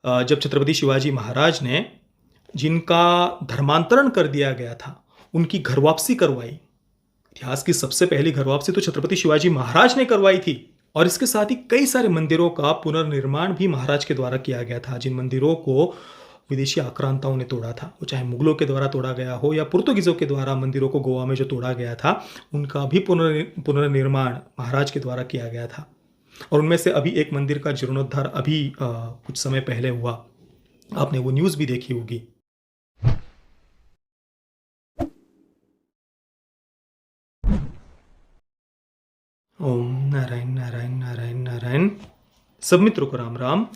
जब छत्रपति शिवाजी महाराज ने जिनका धर्मांतरण कर दिया गया था, उनकी घर वापसी करवाई। इतिहास की सबसे पहली घर वापसी तो छत्रपति शिवाजी महाराज ने करवाई थी और इसके साथ ही कई सारे मंदिरों का पुनर्निर्माण भी महाराज के द्वारा किया गया था, जिन मंदिरों को विदेशी आक्रांताओं ने तोड़ा था। वो चाहे मुगलों के द्वारा तोड़ा गया हो या पुर्तगीज़ों के द्वारा मंदिरों को गोवा में जो तोड़ा गया था, उनका भी पुनर्निर्माण महाराज के द्वारा किया गया था। और उनमें से अभी एक मंदिर का जीर्णोद्धार अभी कुछ समय पहले हुआ। आपने वो न्यूज़ भी देखी होगी। ओम नारायण नारायण नारायण नारायण। सब मित्रों को राम राम।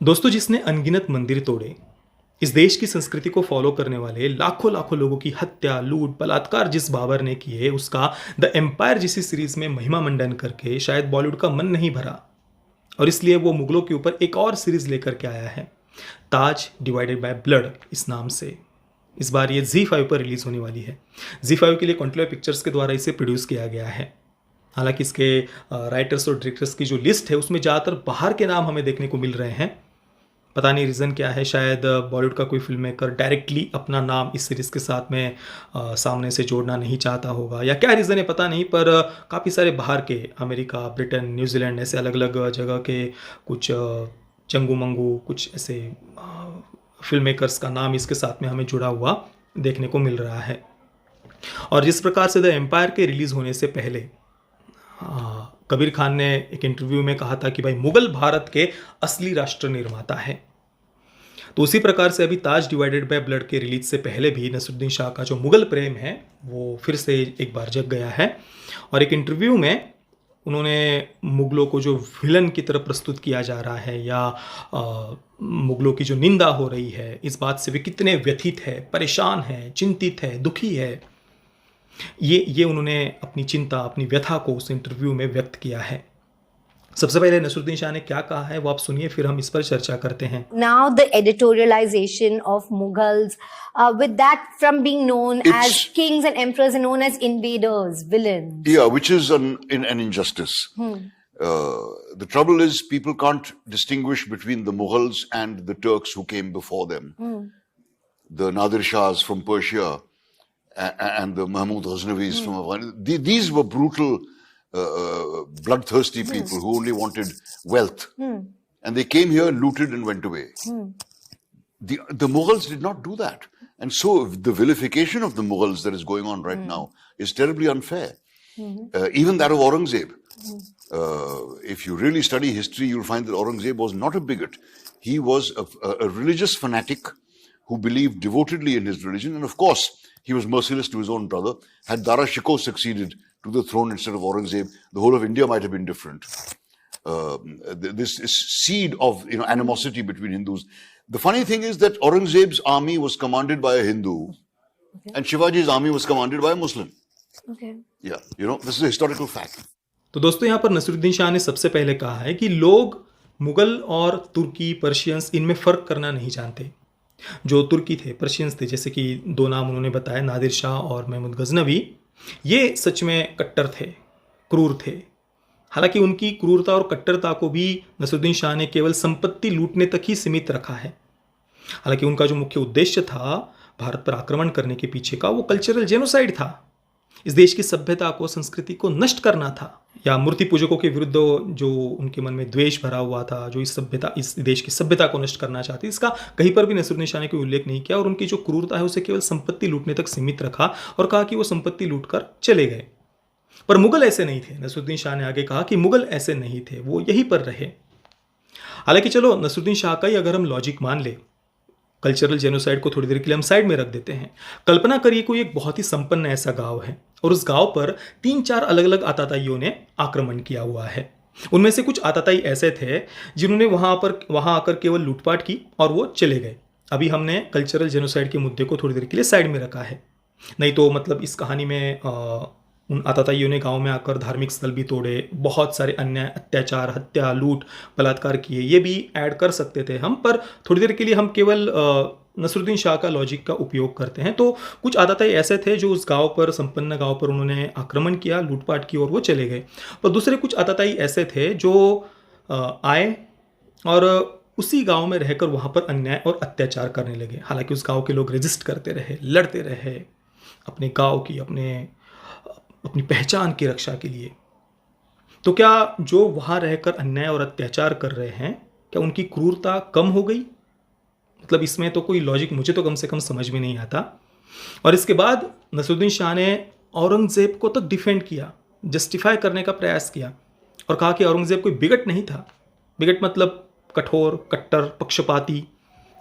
दोस्तों, जिसने अनगिनत मंदिर तोड़े, इस देश की संस्कृति को फॉलो करने वाले लाखों लाखों लोगों की हत्या, लूट, बलात्कार जिस बाबर ने किए, उसका द एम्पायर जैसी सीरीज में महिमा मंडन करके शायद बॉलीवुड का मन नहीं भरा और इसलिए वो मुगलों के ऊपर एक और सीरीज लेकर के आया है, ताज डिवाइडेड बाय ब्लड इस नाम से। इस बार ये ZEE5 पर रिलीज होने वाली है। ZEE5 के लिए कॉन्टिन्यू पिक्चर्स के द्वारा इसे प्रोड्यूस किया गया है। हालांकि इसके राइटर्स और डायरेक्टर्स की जो लिस्ट है उसमें ज़्यादातर बाहर के नाम हमें देखने को मिल रहे हैं। पता नहीं रीज़न क्या है, शायद बॉलीवुड का कोई फिल्म मेकर डायरेक्टली अपना नाम इस सीरीज़ के साथ में सामने से जोड़ना नहीं चाहता होगा या क्या रीज़न है पता नहीं, पर काफ़ी सारे बाहर के अमेरिका, ब्रिटेन, न्यूजीलैंड ऐसे अलग अलग जगह के कुछ चंगू मंगू, कुछ ऐसे फिल्म मेकर्स का नाम इसके साथ में हमें जुड़ा हुआ देखने को मिल रहा है। और जिस प्रकार से द एम्पायर के रिलीज़ होने से पहले कबीर खान ने एक इंटरव्यू में कहा था कि भाई मुगल भारत के असली राष्ट्र निर्माता है, तो उसी प्रकार से अभी ताज डिवाइडेड बाय ब्लड के रिलीज से पहले भी नसरुद्दीन शाह का जो मुगल प्रेम है वो फिर से एक बार जग गया है। और एक इंटरव्यू में उन्होंने मुगलों को जो विलन की तरह प्रस्तुत किया जा रहा है या मुगलों की जो निंदा हो रही है, इस बात से वे कितने व्यथित है, परेशान है, चिंतित है, दुखी है, ये उन्होंने अपनी चिंता, अपनी व्यथा को उस इंटरव्यू में व्यक्त किया है। सबसे पहले नसरुद्दीन शाह ने क्या कहा है वो आप सुनिए, फिर हम इस पर चर्चा करते हैं। Now the editorialization of Mughals, with that from being known as kings and emperors and known as invaders, villains. Yeah, which is an injustice. The trouble is people can't distinguish between the Mughals and the Turks who came before them. The Nadir Shahs from Persia and the Mahmud Ghaznavis from Afghanistan. These were brutal, bloodthirsty people who only wanted wealth. And they came here, looted and went away. The Mughals did not do that. And so the vilification of the Mughals that is going on right now is terribly unfair. Even that of Aurangzeb. If you really study history, you'll find that Aurangzeb was not a bigot. He was a religious fanatic who believed devotedly in his religion. And of course, he was merciless to his own brother. Had Dara Shikoh succeeded to the throne instead of Aurangzeb, the whole of India might have been different. This seed of animosity between Hindus. The funny thing is that Aurangzeb's army was commanded by a Hindu, and Shivaji's army was commanded by a Muslim. Okay. Yeah, this is a historical fact. तो दोस्तों, यहाँ पर नसरुद्दीन शाह ने सबसे पहले कहा है कि लोग मुगल और तुर्की, पर्शियंस, इनमें फ़र्क करना नहीं जानते। जो तुर्की थे, पर्शियंस थे, जैसे कि दो नाम उन्होंने बताया, नादिर शाह और महमूद गजनवी, ये सच में कट्टर थे, क्रूर थे। हालांकि उनकी क्रूरता और कट्टरता को भी नसरुद्दीन शाह ने केवल संपत्ति लूटने तक ही सीमित रखा है। हालांकि उनका जो मुख्य उद्देश्य था भारत पर आक्रमण करने के पीछे का, वो कल्चरल जेनोसाइड था। इस देश की सभ्यता को, संस्कृति को नष्ट करना था, या मूर्ति पूजकों के विरुद्ध जो उनके मन में द्वेष भरा हुआ था, जो इस देश की सभ्यता को नष्ट करना चाहते, इसका कहीं पर भी नसरुद्दीन शाह ने कोई उल्लेख नहीं किया। और उनकी जो क्रूरता है उसे केवल संपत्ति लूटने तक सीमित रखा और कहा कि वो संपत्ति लूट कर चले गए। पर मुगल ऐसे नहीं थे। नसरुद्दीन शाह ने आगे कहा कि मुगल ऐसे नहीं थे, वो यहीं पर रहे। हालांकि चलो, नसरुद्दीन शाह का ही अगर हम लॉजिक मान ले, कल्चरल जेनोसाइड को थोड़ी देर के लिए हम साइड में रख देते हैं। कल्पना करिए कोई एक बहुत ही संपन्न ऐसा गांव है और उस गांव पर 3-4 अलग अलग आताताइयों ने आक्रमण किया हुआ है। उनमें से कुछ आताताई ऐसे थे जिन्होंने वहां आकर केवल लूटपाट की और वो चले गए। अभी हमने कल्चरल जेनोसाइड के मुद्दे को थोड़ी देर के लिए साइड में रखा है, नहीं तो मतलब इस कहानी में उन आताताइयों ने गांव में आकर धार्मिक स्थल भी तोड़े, बहुत सारे अन्याय, अत्याचार, हत्या, लूट, बलात्कार किए, ये भी ऐड कर सकते थे हम। पर थोड़ी देर के लिए हम केवल नसरुद्दीन शाह का लॉजिक का उपयोग करते हैं। तो कुछ आताताई ऐसे थे जो उस गांव पर, संपन्न गांव पर उन्होंने आक्रमण किया, लूटपाट की और वो चले गए। और दूसरे कुछ आताताई ऐसे थे जो आए और उसी गांव में रहकर वहां पर अन्याय और अत्याचार करने लगे। हालांकि उस गांव के लोग रेजिस्ट करते रहे, लड़ते रहे अपने गांव की, अपनी पहचान की रक्षा के लिए। तो क्या जो वहां रहकर अन्याय और अत्याचार कर रहे हैं, क्या उनकी क्रूरता कम हो गई? मतलब इसमें तो कोई लॉजिक मुझे तो कम से कम समझ में नहीं आता। और इसके बाद नसरुद्दीन शाह ने औरंगजेब को तो डिफेंड किया, जस्टिफाई करने का प्रयास किया और कहा कि औरंगजेब कोई बिगट नहीं था। बिगट मतलब कठोर, कट्टर, पक्षपाती,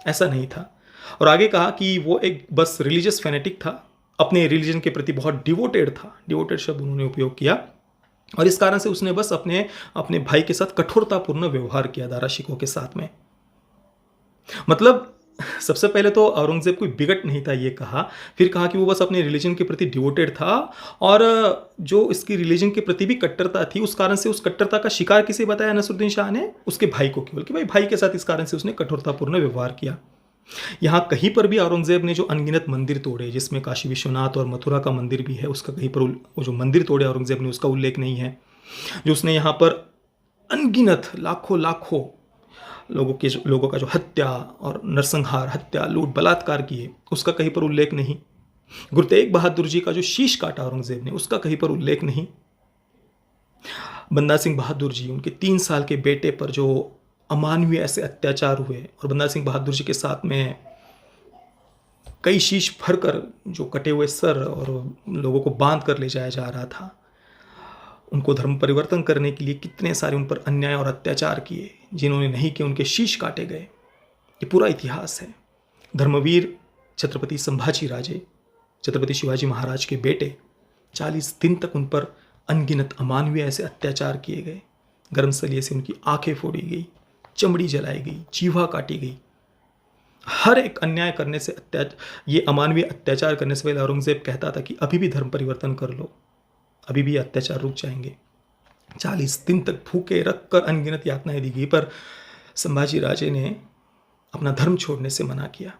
ऐसा नहीं था। और आगे कहा कि वो एक बस रिलीजियस फैनेटिक था, अपने रिलीजन के प्रति बहुत डिवोटेड था। डिवोटेड शब्द उन्होंने उपयोग किया और इस कारण से उसने बस अपने भाई के साथ कठोरतापूर्ण व्यवहार किया, दारा शिकोह के साथ में। मतलब सबसे पहले तो औरंगजेब कोई बिगट नहीं था ये कहा, फिर कहा कि वो बस अपने रिलीजन के प्रति डिवोटेड था और जो इसकी रिलीजन के प्रति भी कट्टरता थी, उस कारण से उस कट्टरता का शिकार किसे बताया नसरुद्दीन शाह ने? उसके भाई को केवल, कि भाई भाई के साथ इस कारण से उसने कठोरतापूर्ण व्यवहार किया। यहाँ कहीं पर भी औरंगजेब ने जो अनगिनत मंदिर तोड़े, जिसमें काशी विश्वनाथ और मथुरा का मंदिर भी है, उसका कहीं पर वो जो मंदिर तोड़े औरंगजेब ने उसका उल्लेख नहीं है। जो उसने यहाँ पर अनगिनत लाखों लोगों का जो हत्या और नरसंहार, हत्या, लूट, बलात्कार किए, उसका कहीं पर उल्लेख नहीं। गुरु तेग बहादुर जी का जो शीश काटा औरंगजेब ने, उसका कहीं पर उल्लेख नहीं। बंदा सिंह बहादुर जी, उनके 3 साल के बेटे पर जो अमानवीय ऐसे अत्याचार हुए और बंदा सिंह बहादुर जी के साथ में कई शीश भरकर जो कटे हुए सर और लोगों को बांध कर ले जाया जा रहा था, उनको धर्म परिवर्तन करने के लिए कितने सारे उन पर अन्याय और अत्याचार किए, जिन्होंने नहीं किए उनके शीश काटे गए। ये पूरा इतिहास है। धर्मवीर छत्रपति संभाजी राजे, छत्रपति शिवाजी महाराज के बेटे, 40 दिन तक उन पर अनगिनत अमानवीय ऐसे अत्याचार किए गए। गर्म सलिए से उनकी आंखें फोड़ी गई, चमड़ी जलाई गई, जीवा काटी गई। हर एक अन्याय करने से, ये अमानवीय अत्याचार करने से पहले औरंगजेब कहता था कि अभी भी धर्म परिवर्तन कर लो, अभी भी अत्याचार रुक जाएंगे। 40 दिन तक भूखे रखकर अनगिनत यातनाएं दी गई, पर संभाजी राजे ने अपना धर्म छोड़ने से मना किया।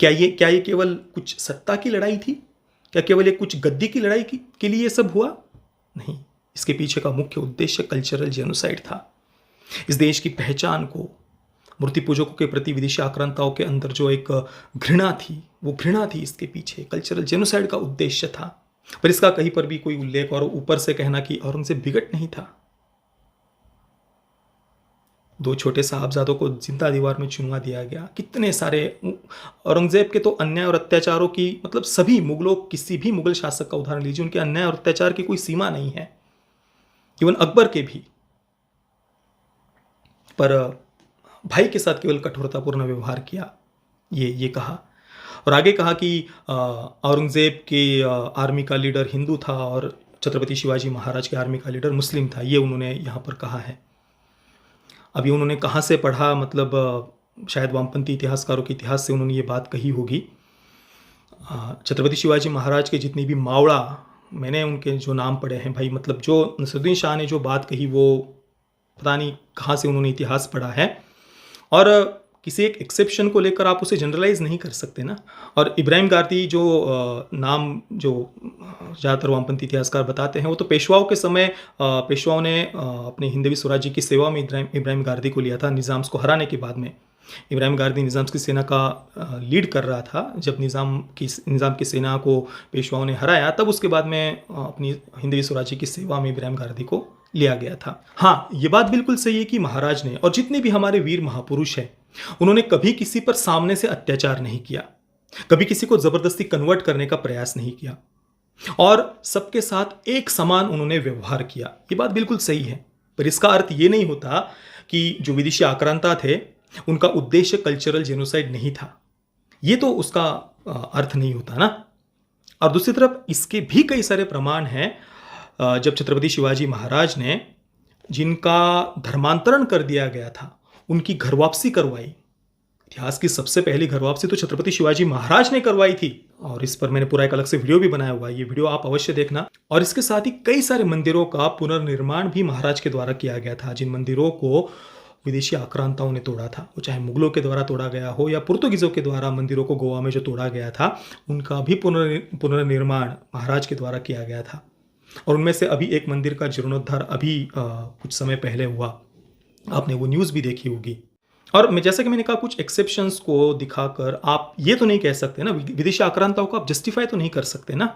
क्या ये केवल कुछ सत्ता की लड़ाई थी? क्या केवल ये कुछ गद्दी की लड़ाई के लिए ये सब हुआ? नहीं, इसके पीछे का मुख्य उद्देश्य कल्चरल जेनोसाइड था। इस देश की पहचान को, मूर्ति पूजकों के प्रति विदेशी आक्रांताओं के अंदर जो एक घृणा थी, वो घृणा थी इसके पीछे, कल्चरल जेनोसाइड का उद्देश्य था। पर इसका कहीं पर भी कोई उल्लेख, और ऊपर से कहना कि औरंगजेब बिगट नहीं था। 2 छोटे साहबजादों को जिंदा दीवार में चुनवा दिया गया। कितने सारे औरंगजेब के तो अन्याय और अत्याचारों की, मतलब सभी मुगलों, किसी भी मुगल शासक का उदाहरण लीजिए, उनके अन्याय और अत्याचार की कोई सीमा नहीं है, इवन अकबर के भी। पर भाई के साथ केवल कठोरतापूर्ण व्यवहार किया, ये कहा। और आगे कहा कि औरंगजेब के आर्मी का लीडर हिंदू था और छत्रपति शिवाजी महाराज के आर्मी का लीडर मुस्लिम था, ये उन्होंने यहाँ पर कहा है। अभी उन्होंने कहाँ से पढ़ा, मतलब शायद वामपंथी इतिहासकारों के इतिहास से उन्होंने ये बात कही होगी। छत्रपति शिवाजी महाराज के जितनी भी मावड़ा, मैंने उनके जो नाम पढ़े हैं भाई, मतलब जो नसरुद्दीन शाह ने जो बात कही, वो पता नहीं कहाँ से उन्होंने इतिहास पढ़ा है। और किसी एक एक्सेप्शन को लेकर आप उसे जनरलाइज नहीं कर सकते ना। और इब्राहिम गारदी जो नाम जो ज़्यादातर वामपंथी इतिहासकार बताते हैं, वो तो पेशवाओं के समय पेशवाओं ने अपने हिंदवी स्वराज्य की सेवा में इब्राहिम गारदी को लिया था, निज़ाम को हराने के बाद में। इब्राहिम गारदी निज़ाम की सेना का लीड कर रहा था। जब निज़ाम की सेना को पेशवाओं ने हराया, तब उसके बाद में अपनी हिंदवी स्वराज्य की सेवा में इब्राहिम गारदी को लिया गया था। हाँ, ये बात बिल्कुल सही है कि महाराज ने और जितने भी हमारे वीर महापुरुष हैं, उन्होंने कभी किसी पर सामने से अत्याचार नहीं किया, कभी किसी को जबरदस्ती कन्वर्ट करने का प्रयास नहीं किया, और सबके साथ एक समान उन्होंने व्यवहार किया। ये बात बिल्कुल सही है। पर इसका अर्थ ये नहीं होता कि जो विदेशी आक्रांता थे, उनका उद्देश्य कल्चरल जेनोसाइड नहीं था। ये तो उसका अर्थ नहीं होता ना। और दूसरी तरफ इसके भी कई सारे प्रमाण हैं। जब छत्रपति शिवाजी महाराज ने, जिनका धर्मांतरण कर दिया गया था, उनकी घर वापसी करवाई। इतिहास की सबसे पहली घर वापसी तो छत्रपति शिवाजी महाराज ने करवाई थी, और इस पर मैंने पूरा एक अलग से वीडियो भी बनाया हुआ है। ये वीडियो आप अवश्य देखना। और इसके साथ ही कई सारे मंदिरों का पुनर्निर्माण भी महाराज के द्वारा किया गया था, जिन मंदिरों को विदेशी आक्रांताओं ने तोड़ा था, वो चाहे मुगलों के द्वारा तोड़ा गया हो या पुर्तगीजों के द्वारा मंदिरों को गोवा में जो तोड़ा गया था, उनका भी पुनर्निर्माण महाराज के द्वारा किया गया था। और उनमें से अभी एक मंदिर का जीर्णोद्धार अभी कुछ समय पहले हुआ। आपने वो न्यूज़ भी देखी होगी। और मैं जैसा कि मैंने कहा, कुछ एक्सेप्शंस को दिखाकर आप ये तो नहीं कह सकते ना, विदेशी आक्रांताओं को आप जस्टिफाई तो नहीं कर सकते ना।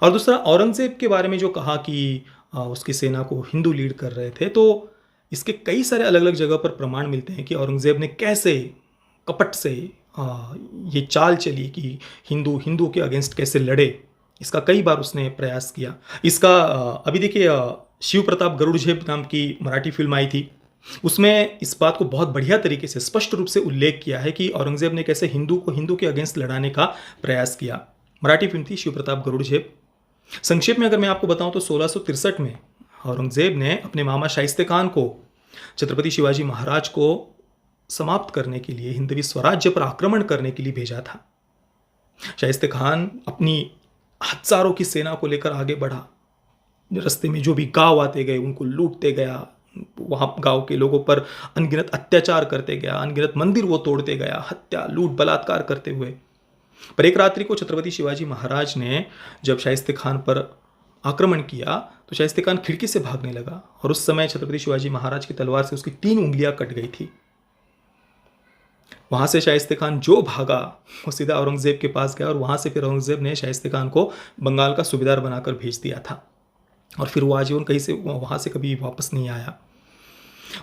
और दूसरा, औरंगज़ेब के बारे में जो कहा कि उसकी सेना को हिंदू लीड कर रहे थे, तो इसके कई सारे अलग अलग जगह पर प्रमाण मिलते हैं कि औरंगज़ेब ने कैसे कपट से ये चाल चली कि हिंदू हिंदू के अगेंस्ट कैसे लड़े। इसका कई बार उसने प्रयास किया। इसका अभी देखिए, शिव प्रताप गरुड़झेप नाम की मराठी फिल्म आई थी, उसमें इस बात को बहुत बढ़िया तरीके से स्पष्ट रूप से उल्लेख किया है कि औरंगज़ेब ने कैसे हिंदू को हिंदू के अगेंस्ट लड़ाने का प्रयास किया। मराठी फिल्म थी शिव प्रताप गरुड़झेप। संक्षेप में अगर मैं आपको बताऊं तो 1663 में औरंगज़ेब ने अपने मामा शाइस्ते खान को छत्रपति शिवाजी महाराज को समाप्त करने के लिए, हिंदवी स्वराज्य पर आक्रमण करने के लिए भेजा था। शाइस्ते खान अपनी हजारों की सेना को लेकर आगे बढ़ा। रास्ते में जो भी गांव आते गए उनको लूटते गया, वहाँ गांव के लोगों पर अनगिनत अत्याचार करते गया, अनगिनत मंदिर वो तोड़ते गया, हत्या लूट बलात्कार करते हुए। पर एक रात्रि को छत्रपति शिवाजी महाराज ने जब शाइस्ते खान पर आक्रमण किया तो शाइस्ते खान खिड़की से भागने लगा, और उस समय छत्रपति शिवाजी महाराज की तलवार से उसकी 3 उंगलियां कट गई थी। वहां से शाइस्ते खान जो भागा वो सीधा औरंगज़ेब के पास गया, और वहां से फिर औरंगज़ेब ने शाइस्ते खान को बंगाल का सूबेदार बनाकर भेज दिया था, और फिर वो आजीवन कहीं से वहां से कभी वापस नहीं आया।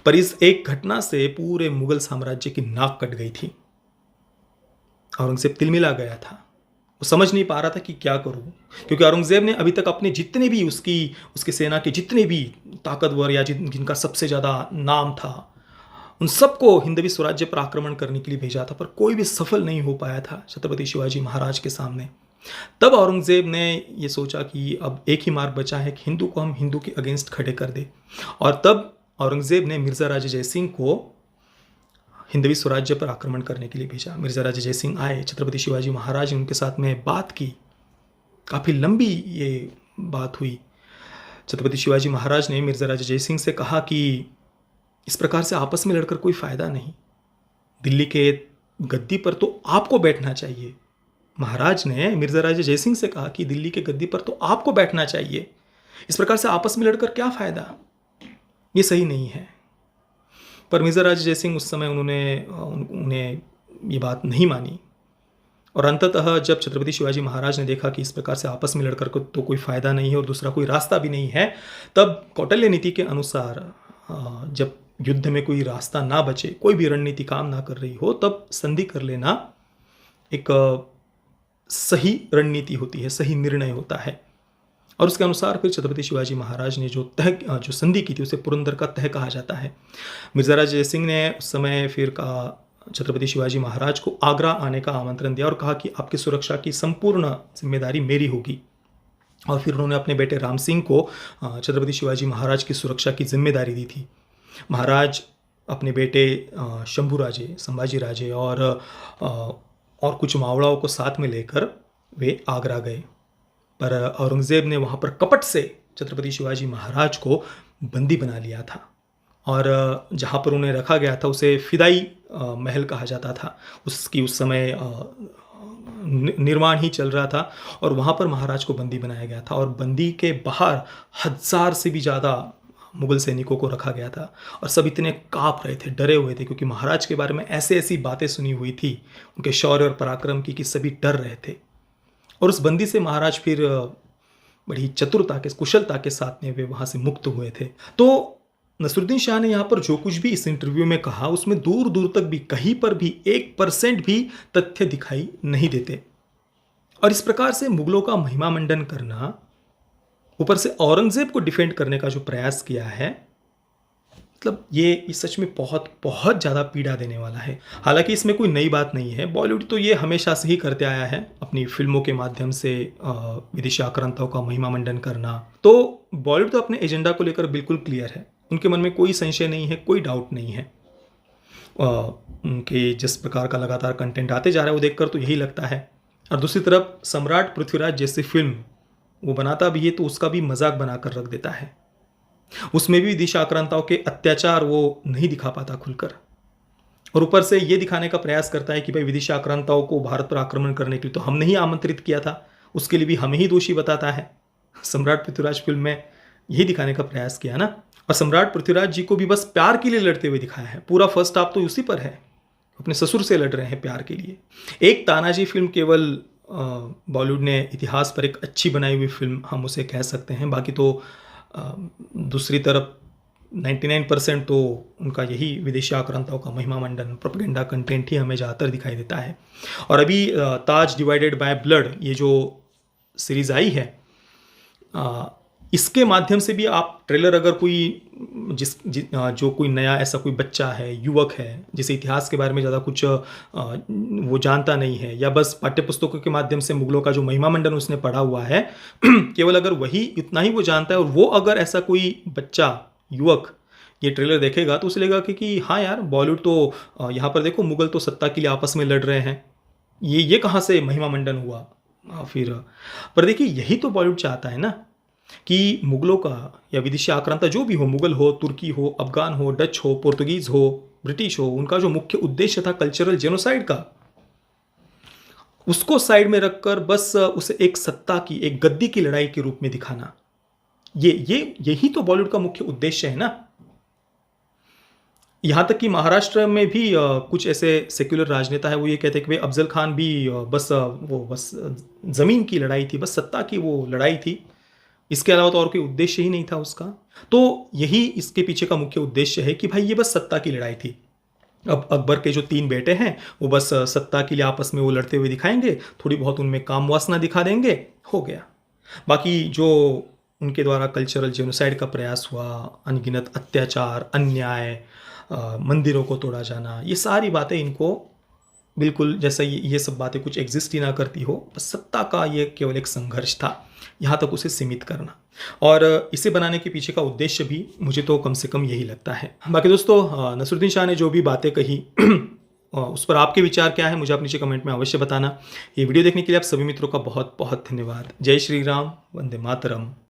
पर इस एक घटना से पूरे मुगल साम्राज्य की नाक कट गई थी। औरंगज़ेब तिलमिला गया था, वो समझ नहीं पा रहा था कि क्या करूं, क्योंकि औरंगज़ेब ने अभी तक अपने जितने भी उसकी सेना के जितने भी ताकतवर या जिनका सबसे ज़्यादा नाम था, उन सबको हिंदवी स्वराज्य पर आक्रमण करने के लिए भेजा था, पर कोई भी सफल नहीं हो पाया था छत्रपति शिवाजी महाराज के सामने। तब औरंगज़ेब ने ये सोचा कि अब एक ही मार्ग बचा है कि हिंदू को हम हिंदू के अगेंस्ट खड़े कर दे, और तब औरंगज़ेब ने मिर्ज़ा राजा जयसिंह को हिंदवी स्वराज्य पर आक्रमण करने के लिए भेजा। मिर्ज़ा राजा जयसिंह आए, छत्रपति शिवाजी महाराज ने उनके साथ में बात की, काफ़ी लंबी ये बात हुई। छत्रपति शिवाजी महाराज ने मिर्ज़ा राजा जयसिंह से कहा कि इस प्रकार से आपस में लड़कर कोई फ़ायदा नहीं, दिल्ली के गद्दी पर तो आपको बैठना चाहिए। महाराज ने मिर्ज़ा राजा जयसिंह से कहा कि दिल्ली के गद्दी पर तो आपको बैठना चाहिए, इस प्रकार से आपस में लड़कर क्या फ़ायदा, ये सही नहीं है। पर मिर्ज़ा राजा जयसिंह उस समय उन्हें ये बात नहीं मानी, और अंततः जब छत्रपति शिवाजी महाराज ने देखा कि इस प्रकार से आपस में लड़कर तो कोई फ़ायदा नहीं है और दूसरा कोई रास्ता भी नहीं है, तब कौटिल्य नीति के अनुसार जब युद्ध में कोई रास्ता ना बचे, कोई भी रणनीति काम ना कर रही हो, तब संधि कर लेना एक सही रणनीति होती है, सही निर्णय होता है। और उसके अनुसार फिर छत्रपति शिवाजी महाराज ने जो संधि की थी उसे पुरंदर का तह कहा जाता है। मिर्ज़ा राजा जयसिंह ने उस समय फिर कहा छत्रपति शिवाजी महाराज को आगरा आने का आमंत्रण दिया और कहा कि आपकी सुरक्षा की संपूर्ण जिम्मेदारी मेरी होगी। और फिर उन्होंने अपने बेटे राम सिंह को छत्रपति शिवाजी महाराज की सुरक्षा की जिम्मेदारी दी थी। महाराज अपने बेटे शंभू राजे, संभाजी राजे और कुछ मावड़ाओं को साथ में लेकर वे आगरा गए, पर औरंगज़ेब ने वहाँ पर कपट से छत्रपति शिवाजी महाराज को बंदी बना लिया था, और जहाँ पर उन्हें रखा गया था उसे फिदाई महल कहा जाता था। उसकी उस समय निर्माण ही चल रहा था, और वहाँ पर महाराज को बंदी बनाया गया था, और बंदी के बाहर 1000 से भी ज़्यादा मुगल सैनिकों को रखा गया था, और सब इतने काँप रहे थे, डरे हुए थे, क्योंकि महाराज के बारे में ऐसी बातें सुनी हुई थी उनके शौर्य और पराक्रम की कि सभी डर रहे थे। और उस बंदी से महाराज फिर बड़ी चतुरता के, कुशलता के साथ में वे वहाँ से मुक्त हुए थे। तो नसरुद्दीन शाह ने यहाँ पर जो कुछ भी इस इंटरव्यू में कहा उसमें दूर दूर तक भी कहीं पर भी 1% भी तथ्य दिखाई नहीं देते। और इस प्रकार से मुगलों का महिमा मंडन करना, ऊपर से औरंगज़ेब को डिफेंड करने का जो प्रयास किया है, मतलब ये सच में बहुत बहुत ज़्यादा पीड़ा देने वाला है। हालांकि इसमें कोई नई बात नहीं है, बॉलीवुड तो ये हमेशा से ही करते आया है, अपनी फिल्मों के माध्यम से विदेशी आक्रांताओं का महिमा मंडन करना। तो बॉलीवुड तो अपने एजेंडा को लेकर बिल्कुल क्लियर है, उनके मन में कोई संशय नहीं है, कोई डाउट नहीं है। उनके जिस प्रकार का लगातार कंटेंट आते जा रहा है वो देखकर तो यही लगता है। और दूसरी तरफ सम्राट पृथ्वीराज जैसी फिल्म वो बनाता भी है तो उसका भी मजाक बनाकर रख देता है, उसमें भी विदेशी आक्रांताओं के अत्याचार वो नहीं दिखा पाता खुलकर, और ऊपर से ये दिखाने का प्रयास करता है कि भाई विदेशी आक्रांताओं को भारत पर आक्रमण करने के लिए तो हमने ही आमंत्रित किया था, उसके लिए भी हमें ही दोषी बताता है। सम्राट पृथ्वीराज फिल्म में यही दिखाने का प्रयास किया ना। और सम्राट पृथ्वीराज जी को भी बस प्यार के लिए लड़ते हुए दिखाया है। पूरा फर्स्ट हाफ तो उसी पर है, अपने ससुर से लड़ रहे हैं प्यार के लिए। एक तानाजी फिल्म केवल बॉलीवुड ने इतिहास पर एक अच्छी बनाई हुई फिल्म हम उसे कह सकते हैं, बाकी तो दूसरी तरफ 99% तो उनका यही विदेशी आक्रांताओं का महिमा मंडन प्रोपेगेंडा कंटेंट ही हमें ज़्यादातर दिखाई देता है। और अभी ताज डिवाइडेड बाय ब्लड ये जो सीरीज़ आई है, इसके माध्यम से भी आप ट्रेलर अगर कोई जो कोई नया ऐसा कोई बच्चा है, युवक है, जिसे इतिहास के बारे में ज़्यादा कुछ वो जानता नहीं है, या बस पाठ्यपुस्तकों के माध्यम से मुगलों का जो महिमा मंडन उसने पढ़ा हुआ है केवल अगर वही इतना ही वो जानता है, और वो अगर ऐसा कोई बच्चा युवक ये ट्रेलर देखेगा तो उसे लगेगा कि हाँ यार, बॉलीवुड तो यहाँ पर देखो मुगल तो सत्ता के लिए आपस में लड़ रहे हैं, ये कहाँ से महिमा मंडन हुआ। फिर पर देखिए, यही तो बॉलीवुड चाहता है ना कि मुगलों का या विदेशी आक्रांता जो भी हो, मुगल हो, तुर्की हो, अफगान हो, डच हो, पोर्तुगीज हो, ब्रिटिश हो, उनका जो मुख्य उद्देश्य था कल्चरल जेनोसाइड का, उसको साइड में रखकर बस उसे एक सत्ता की, एक गद्दी की लड़ाई के रूप में दिखाना, यही तो बॉलीवुड का मुख्य उद्देश्य है ना। यहाँ तक कि महाराष्ट्र में भी कुछ ऐसे सेक्युलर राजनेता है, वो ये कहते हैं कि भाई अफजल खान भी बस ज़मीन की लड़ाई थी, बस सत्ता की वो लड़ाई थी, इसके अलावा तो और कोई उद्देश्य ही नहीं था उसका। तो यही इसके पीछे का मुख्य उद्देश्य है कि भाई ये बस सत्ता की लड़ाई थी। अब अकबर के जो 3 बेटे हैं वो बस सत्ता के लिए आपस में वो लड़ते हुए दिखाएंगे, थोड़ी बहुत उनमें काम वासना दिखा देंगे, हो गया। बाकी जो उनके द्वारा कल्चरल जेनोसाइड का प्रयास हुआ, अनगिनत अत्याचार, अन्याय, मंदिरों को तोड़ा जाना, ये सारी बातें इनको बिल्कुल जैसे ये सब बातें कुछ एग्जिस्ट ही ना करती हो, बस सत्ता का ये केवल एक संघर्ष था, यहाँ तक उसे सीमित करना। और इसे बनाने के पीछे का उद्देश्य भी मुझे तो कम से कम यही लगता है। बाकी दोस्तों, नसरुद्दीन शाह ने जो भी बातें कही उस पर आपके विचार क्या है, मुझे आप नीचे कमेंट में अवश्य बताना। ये वीडियो देखने के लिए आप सभी मित्रों का बहुत बहुत धन्यवाद। जय श्री राम, वंदे मातरम।